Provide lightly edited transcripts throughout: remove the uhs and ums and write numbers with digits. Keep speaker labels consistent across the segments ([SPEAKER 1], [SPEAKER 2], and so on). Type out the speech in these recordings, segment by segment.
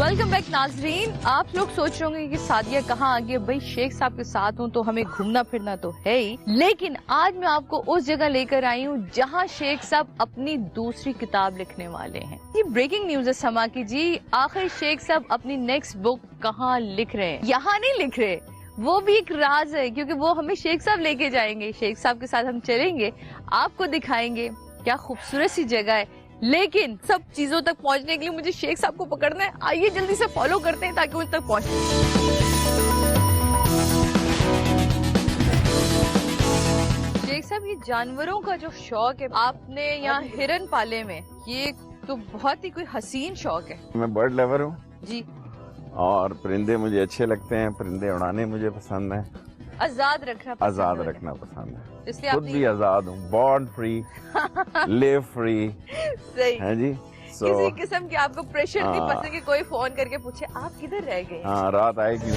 [SPEAKER 1] Welcome back नाजरीन। आप लोग सोच रहे होंगे कि सादिया कहाँ आ गई। भाई शेख साहब के साथ हूँ तो हमें घूमना फिरना तो है ही, लेकिन आज मैं आपको उस जगह लेकर आई हूँ जहाँ शेख साहब अपनी दूसरी किताब लिखने वाले हैं। ये ब्रेकिंग न्यूज है समा की जी। आखिर शेख साहब अपनी नेक्स्ट बुक कहाँ लिख रहे हैं? यहाँ नहीं लिख रहे, वो भी एक राज है, क्योंकि वो हमें शेख साहब लेके जाएंगे। शेख साहब के साथ हम चलेंगे, आपको दिखाएंगे क्या खूबसूरत सी जगह है। लेकिन सब चीजों तक पहुंचने के लिए मुझे शेख साहब को पकड़ना है। आइए जल्दी से फॉलो करते हैं ताकि उन तक पहुंचे। शेख साहब, ये जानवरों का जो शौक है आपने यहाँ हिरन पाले में, ये तो बहुत ही कोई हसीन शौक है।
[SPEAKER 2] मैं बर्ड लवर हूँ
[SPEAKER 1] जी,
[SPEAKER 2] और परिंदे मुझे अच्छे लगते हैं, परिंदे उड़ाने मुझे पसंद है,
[SPEAKER 1] आजाद रखना पसंद
[SPEAKER 2] आजाद
[SPEAKER 1] है।
[SPEAKER 2] रखना पसंद है।
[SPEAKER 1] इसलिए
[SPEAKER 2] खुद भी आजाद हूँ, बॉर्न फ्री, लिव फ्री,
[SPEAKER 1] सही
[SPEAKER 2] है जी।
[SPEAKER 1] किसी किस्म की आपको प्रेशर नहीं पसंद कि कोई फोन करके पूछे आप किधर रह गए।
[SPEAKER 2] हाँ, रात आएगी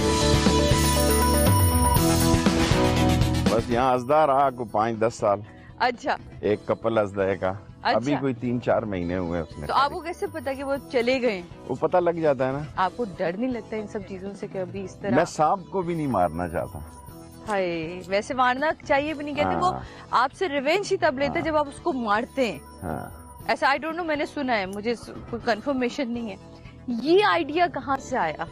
[SPEAKER 2] बस। यहाँ अजदा रहा को 5-10 साल।
[SPEAKER 1] अच्छा,
[SPEAKER 2] एक कपल अजदा का अभी कोई 3-4 महीने हुए उसने।
[SPEAKER 1] तो आपको कैसे पता कि वो चले गए?
[SPEAKER 2] वो पता लग जाता है ना।
[SPEAKER 1] आपको डर नहीं लगता इन सब चीजों से कि अभी इस तरह?
[SPEAKER 2] मैं सांप को भी नहीं मारना चाहता।
[SPEAKER 1] हाय, वैसे मारना चाहिए भी नहीं। कहते वो आपसे रिवेंज ही तब लेते जब आप उसको मारते हैं।
[SPEAKER 2] हाँ।
[SPEAKER 1] ऐसा आई डोंट नो, मैंने सुना है, मुझे कोई कंफर्मेशन नहीं है। ये आइडिया कहाँ से आया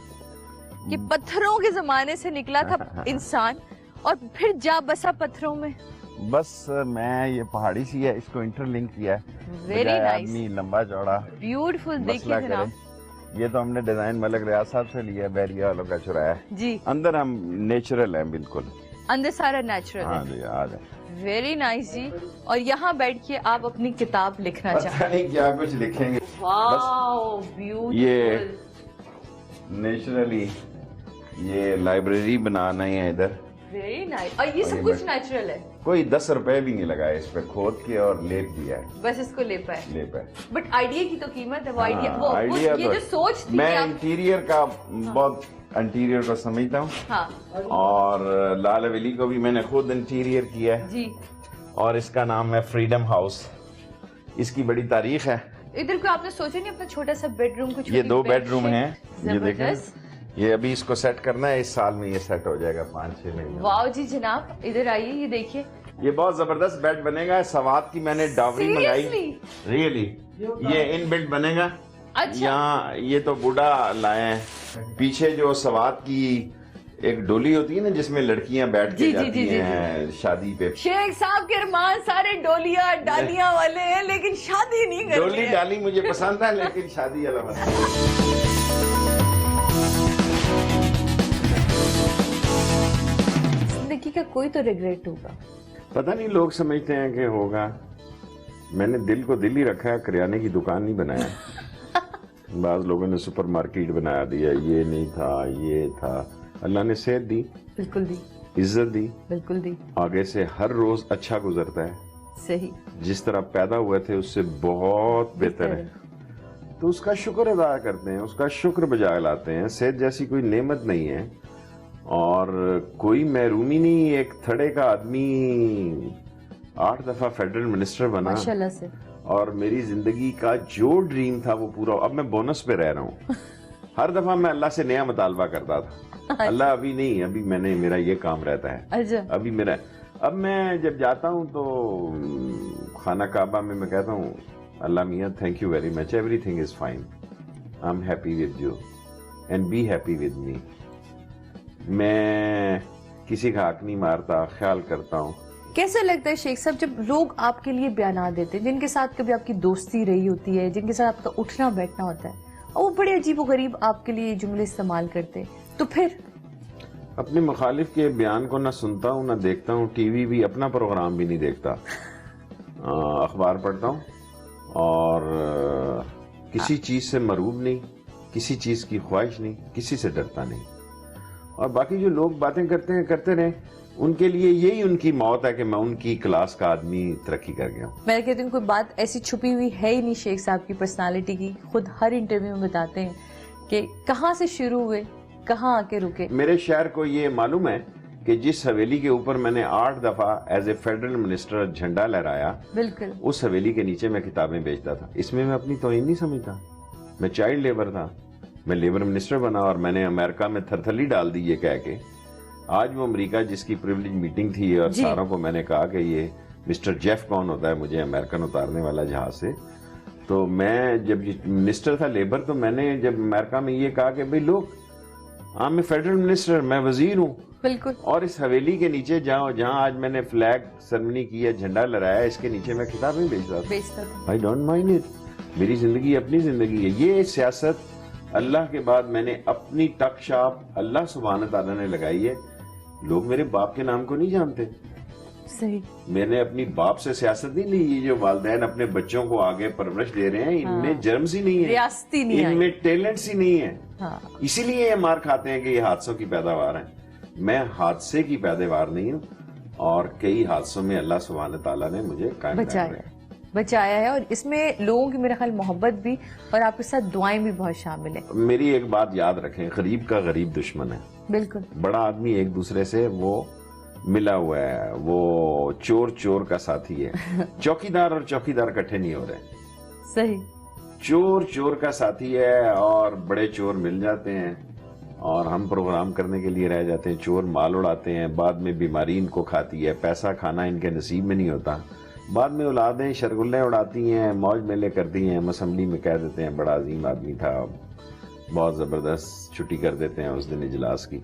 [SPEAKER 1] कि पत्थरों के जमाने से निकला था इंसान और फिर जा बसा पत्थरों में?
[SPEAKER 2] बस मैं ये पहाड़ी सी है, इसको इंटरलिंक किया है।
[SPEAKER 1] वेरी नाइस,
[SPEAKER 2] आदमी लंबा चौड़ा
[SPEAKER 1] ब्यूटीफुल। देखिए जनाब,
[SPEAKER 2] ये तो हमने डिजाइन मलक रियाज साहब से लिया है, बैरिया वालों का चुराया है
[SPEAKER 1] जी।
[SPEAKER 2] अंदर हम नेचुरल हैं बिल्कुल,
[SPEAKER 1] अंदर सारा नेचुरल
[SPEAKER 2] हाँ
[SPEAKER 1] है।
[SPEAKER 2] जी, आ जाए।
[SPEAKER 1] वेरी नाइस जी। और यहाँ बैठ के आप अपनी किताब लिखना चाहते हैं?
[SPEAKER 2] नहीं, क्या कुछ लिखेंगे।
[SPEAKER 1] Wow, beautiful.
[SPEAKER 2] ये नेचुरली ये लाइब्रेरी बनाना ही है इधर।
[SPEAKER 1] Very nice. और ये सब कुछ नेचुरल है?
[SPEAKER 2] कोई 10 रुपए भी नहीं लगाए इस पे, खोद के और लेप दिया है,
[SPEAKER 1] बस इसको ले पाए। बट आइडिया की तो कीमत है। वो आइडिया, वो
[SPEAKER 2] आइडिया
[SPEAKER 1] ये जो सोच थी
[SPEAKER 2] मैं इंटीरियर का बहुत इंटीरियर को समझता हूँ।
[SPEAKER 1] हाँ।
[SPEAKER 2] और लाल हवेली को भी मैंने खुद इंटीरियर किया है
[SPEAKER 1] जी। और
[SPEAKER 2] इसका नाम है फ्रीडम हाउस। इसकी बड़ी तारीख है।
[SPEAKER 1] इधर को आपने सोचा नहीं अपना छोटा सा बेडरूम? कुछ
[SPEAKER 2] ये 2 बेडरूम हैं, ये देखें। ये अभी इसको सेट करना है, इस साल में ये सेट हो जाएगा 5-6 महीने।
[SPEAKER 1] वाओ जी जनाब, इधर आइए, ये देखिए,
[SPEAKER 2] ये बहुत जबरदस्त बेड बनेगा। सवात की मैंने डावरी मंगाई, रियली ये इन बिल्ड बनेगा।
[SPEAKER 1] अच्छा।
[SPEAKER 2] यहाँ ये तो बूढ़ा लाए हैं। पीछे जो सवात की एक डोली होती है ना जिसमें लड़कियां बैठ के जाती हैं शादी पे।
[SPEAKER 1] शेख साहब के अरमान सारे डोलियां डालियां वाले हैं, लेकिन शादी नहीं करते।
[SPEAKER 2] डोली डाली मुझे पसंद है, लेकिन शादी अलग है।
[SPEAKER 1] जिंदगी का कोई तो रिग्रेट होगा?
[SPEAKER 2] पता नहीं, लोग समझते हैं कि होगा। मैंने दिल को दिल ही रखा है, करियाने की दुकान नहीं बनाया। बाज लोगों ने सुपर मार्केट बना दिया, ये नहीं था, ये था। अल्लाह ने सेहत दी, बिल्कुल दी, इज्जत दी, बिल्कुल दी। आगे से हर रोज अच्छा गुजरता है।
[SPEAKER 1] सही।
[SPEAKER 2] जिस तरह पैदा हुए थे उससे बहुत बेहतर है, तो उसका शुक्र अदा करते हैं, उसका शुक्र बजाय लाते हैं। सेहत जैसी कोई नेमत नहीं है और कोई महरूमी नहीं। एक थड़े का आदमी 8 दफा फेडरल मिनिस्टर बना
[SPEAKER 1] माशाल्लाह से, और
[SPEAKER 2] मेरी जिंदगी का जो ड्रीम था वो पूरा। अब मैं बोनस पे रह रहा हूँ। हर दफा मैं अल्लाह से नया मुतालबा करता था, अल्लाह अभी नहीं, अभी मैंने, मेरा ये काम रहता है।
[SPEAKER 1] अच्छा।
[SPEAKER 2] अभी मेरा, अब मैं जब जाता हूँ तो खाना काबा में मैं कहता हूँ, अल्लाह मियाँ thank you very much, everything is fine, I am happy with you and be happy with me. मैं किसी का हक नहीं मारता, ख्याल करता हूँ।
[SPEAKER 1] कैसा लगता है शेख साहब जब लोग आपके लिए बयान देते हैं, जिनके साथ कभी आपकी दोस्ती रही होती है, जिनके साथ आपका उठना बैठना होता है, और वो बड़े अजीब और गरीब आपके लिए जुमले इस्तेमाल करते हैं, तो फिर?
[SPEAKER 2] अपने मुखालिफ के बयान को ना सुनता हूँ ना देखता हूँ, टीवी भी, अपना प्रोग्राम भी नहीं देखता। अखबार पढ़ता हूँ और किसी चीज से मरूब नहीं, किसी चीज की ख्वाहिश नहीं, किसी से डरता नहीं। और बाकी जो लोग बातें करते हैं करते रहे, उनके लिए यही उनकी मौत है कि मैं उनकी क्लास का आदमी तरक्की कर गया हूँ।
[SPEAKER 1] मैं कहती हूँ कोई बात ऐसी छुपी हुई है ही नहीं शेख साहब की पर्सनालिटी की। खुद हर इंटरव्यू में बताते हैं कि कहाँ से शुरू हुए, कहाँ आके रुके।
[SPEAKER 2] मेरे शहर को ये मालूम है कि जिस हवेली के ऊपर मैंने 8 दफा एज ए फेडरल मिनिस्टर झंडा लहराया,
[SPEAKER 1] बिल्कुल
[SPEAKER 2] उस हवेली के नीचे मैं किताबें बेचता था। इसमें मैं अपनी तौहीन नहीं समझता। मैं चाइल्ड लेबर था, میں لیبر منسٹر بنا اور میں نے امریکہ میں تھرتھلی ڈال دی یہ کہہ کے. آج وہ امریکہ جس کی پریولیج میٹنگ تھی اور ساروں کو میں نے کہا کہ یہ مسٹر جیف کون ہوتا ہے مجھے امریکن اتارنے والا جہاز سے. تو میں جب منسٹر تھا لیبر تو میں نے جب امریکہ میں یہ کہا کہ بھئی لوگ میں فیڈرل منسٹر میں وزیر ہوں
[SPEAKER 1] بالکل,
[SPEAKER 2] اور اس حویلی کے نیچے جہاں آج میں نے فلیگ سرمنی کی ہے جھنڈا لہرایا اس کے نیچے میں کتابیں بیچتا تھا. I don't mind it. میری زندگی اپنی زندگی ہے. یہ سیاست اللہ کے بعد میں نے اپنی ٹک شاپ اللہ سبحانہ تعالیٰ نے لگائی ہے. لوگ میرے باپ کے نام کو نہیں جانتے.
[SPEAKER 1] صحیح.
[SPEAKER 2] میں نے اپنی باپ سے سیاست نہیں لی. یہ جو والدین اپنے بچوں کو آگے پرورش دے رہے ہیں ان میں جرمز ہی نہیں ہے,
[SPEAKER 1] ریاستی نہیں,
[SPEAKER 2] ان میں ٹیلنٹس ہی نہیں ہے. اسی لیے یہ مار کھاتے ہیں کہ یہ حادثوں کی پیداوار ہیں. میں حادثے کی پیداوار نہیں ہوں اور کئی حادثوں میں اللہ سبحانہ تعالیٰ نے مجھے قائم
[SPEAKER 1] بچایا ہے. اور اس میں لوگوں کی میرا خیال محبت بھی اور آپ کے ساتھ دعائیں بھی بہت شامل ہیں.
[SPEAKER 2] میری ایک بات یاد رکھیں, غریب کا غریب دشمن ہے.
[SPEAKER 1] بالکل.
[SPEAKER 2] بڑا آدمی ایک دوسرے سے وہ ملا ہوا ہے, وہ چور چور کا ساتھی ہے. چوکیدار اور چوکیدار اکٹھے نہیں ہو رہے.
[SPEAKER 1] صحیح.
[SPEAKER 2] چور چور کا ساتھی ہے اور بڑے چور مل جاتے ہیں اور ہم پروگرام کرنے کے لیے رہ جاتے ہیں. چور مال اڑاتے ہیں, بعد میں بیماری ان کو کھاتی ہے, پیسہ کھانا ان کے نصیب میں نہیں ہوتا. بعد میں اولادیں شرگلیں اڑاتی ہیں, موج میلے کرتی ہیں, اسمبلی میں کہہ دیتے ہیں بڑا عظیم آدمی تھا, بہت زبردست چھٹی کر دیتے ہیں اس دن اجلاس کی.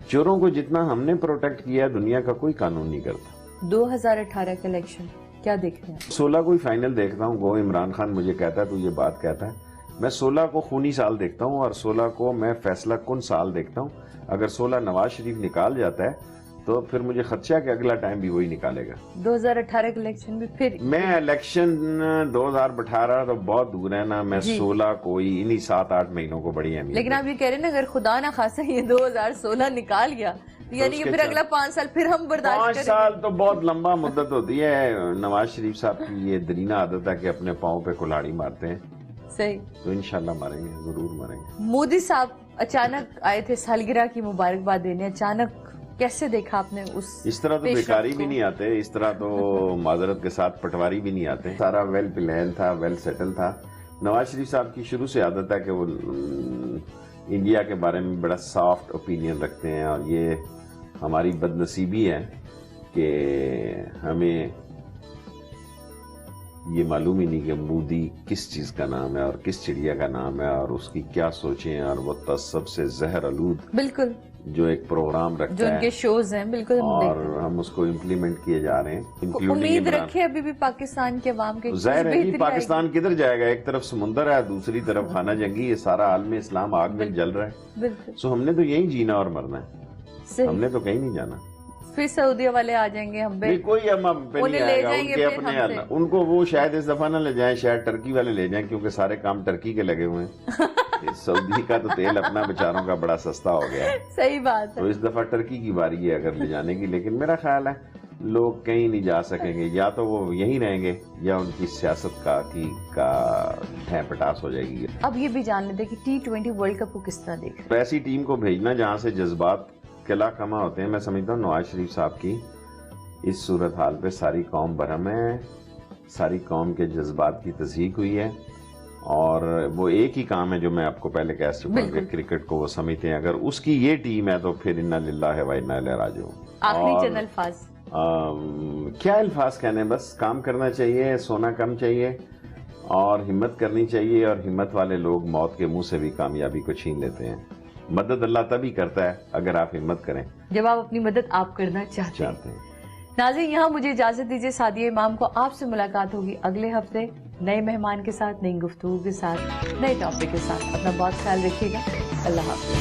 [SPEAKER 2] چوروں کو جتنا ہم نے پروٹیکٹ کیا دنیا کا کوئی قانون نہیں کرتا.
[SPEAKER 1] 2018 کا الیکشن کیا دیکھ رہے ہیں؟
[SPEAKER 2] 16 کو فائنل دیکھتا ہوں. گو عمران خان مجھے کہتا ہے تو یہ بات کہتا ہے. میں 16 کو خونی سال دیکھتا ہوں اور 16 کو میں فیصلہ کن سال دیکھتا ہوں. اگر 16 نواز شریف نکال جاتا ہے تو پھر مجھے خدشہ کہ اگلا ٹائم بھی وہی نکالے گا.
[SPEAKER 1] 2018 کا الیکشن بھی پھر
[SPEAKER 2] میں الیکشن 2018 تو بہت دور ہے نا. میں 16 کوئی انہی 7-8 مہینوں کو بڑی اہمیت.
[SPEAKER 1] لیکن آپ یہ کہہ رہے ہیں نا اگر خدا نہ خاصا یہ 2016 نکال گیا یعنی کہ پھر اگلا 5 سال پھر ہم برداشت کریں.
[SPEAKER 2] 5 سال تو بہت لمبا مدت ہوتی ہے. نواز شریف صاحب کی یہ درینہ عادت ہے کہ اپنے پاؤں پہ کلاڑی مارتے ہیں.
[SPEAKER 1] صحیح.
[SPEAKER 2] تو انشاءاللہ ماریں گے, ضرور ماریں گے.
[SPEAKER 1] مودی صاحب اچانک آئے تھے سالگرہ کی مبارکباد دینے. اچانک کیسے دیکھا آپ نے اس
[SPEAKER 2] طرح تو بیکاری بھی نہیں آتے, اس طرح تو معذرت کے ساتھ پٹواری بھی نہیں آتے. سارا ویل پلان تھا, ویل سیٹل تھا. نواز شریف صاحب کی شروع سے عادت ہے کہ وہ انڈیا کے بارے میں بڑا سافٹ اوپینین رکھتے ہیں اور یہ ہماری بد نصیبی ہے کہ ہمیں یہ معلوم ہی نہیں کہ مودی کس چیز کا نام ہے اور کس چڑیا کا نام ہے اور اس کی کیا سوچیں. اور وہ سب سے زہر آلود
[SPEAKER 1] بالکل
[SPEAKER 2] جو ایک پروگرام رکھتا ہے
[SPEAKER 1] جو ان کے شوز ہیں بالکل
[SPEAKER 2] اور ہم اس کو امپلیمنٹ کیے جا رہے ہیں.
[SPEAKER 1] امید رکھے ابھی بھی پاکستان کے عوام کے
[SPEAKER 2] ظاہر ہے کہ پاکستان کدھر جائے گا. ایک طرف سمندر ہے, دوسری طرف خانہ جنگی. یہ سارا عالم اسلام آگ میں جل رہا ہے.
[SPEAKER 1] بالکل.
[SPEAKER 2] سو ہم نے تو یہیں جینا اور مرنا ہے, ہم نے تو کہیں نہیں جانا.
[SPEAKER 1] پھر سعودیہ والے آ جائیں گے ہم پہ,
[SPEAKER 2] کوئی ہم پہ نہیں آئے گا. ان کے اپنے ان کو وہ شاید اس دفعہ نہ لے جائیں, شاید ٹرکی والے لے جائیں کیونکہ سارے کام ٹرکی کے لگے ہوئے ہیں. سعودی کا تو تیل اپنا بیچاروں کا بڑا سستا ہو گیا ہے.
[SPEAKER 1] صحیح بات ہے.
[SPEAKER 2] تو اس دفعہ ٹرکی کی باری ہے اگر لے جانے کی. لیکن میرا خیال ہے لوگ کہیں نہیں جا سکیں گے, یا تو وہ یہیں رہیں گے یا ان کی سیاست کا ڈھیں پٹاس ہو جائے گی.
[SPEAKER 1] اب یہ بھی جان لیتے کہ T20 ورلڈ کپ کو کس طرح دیکھ
[SPEAKER 2] ایسی ٹیم کو بھیجنا جہاں سے جذبات قلعہ کما ہوتے ہیں. میں سمجھتا ہوں نواز شریف صاحب کی اس صورتحال پہ ساری قوم برہم ہے, ساری قوم کے جذبات کی تصحیح ہوئی ہے اور وہ ایک ہی کام ہے جو میں آپ کو پہلے کہہ چکا ہوں کہ کرکٹ کو وہ سمجھتے ہیں. اگر اس کی یہ ٹیم ہے تو پھر انا للہ و انا الیہ راجعون.
[SPEAKER 1] آخری چند الفاظ
[SPEAKER 2] کیا الفاظ کہنے, بس کام کرنا چاہیے, سونا کم چاہیے اور ہمت کرنی چاہیے. اور ہمت والے لوگ موت کے منہ سے بھی کامیابی کو چھین لیتے ہیں. مدد اللہ تبھی کرتا ہے اگر آپ ہمت کریں,
[SPEAKER 1] جب آپ اپنی مدد آپ کرنا چاہتے ہیں. ناظرین یہاں مجھے اجازت دیجیے. سعدیہ امام کو آپ سے ملاقات ہوگی اگلے ہفتے نئے مہمان کے ساتھ, نئی گفتگو کے ساتھ, نئے ٹاپک کے ساتھ. اپنا بہت خیال رکھیے گا. اللہ حافظ.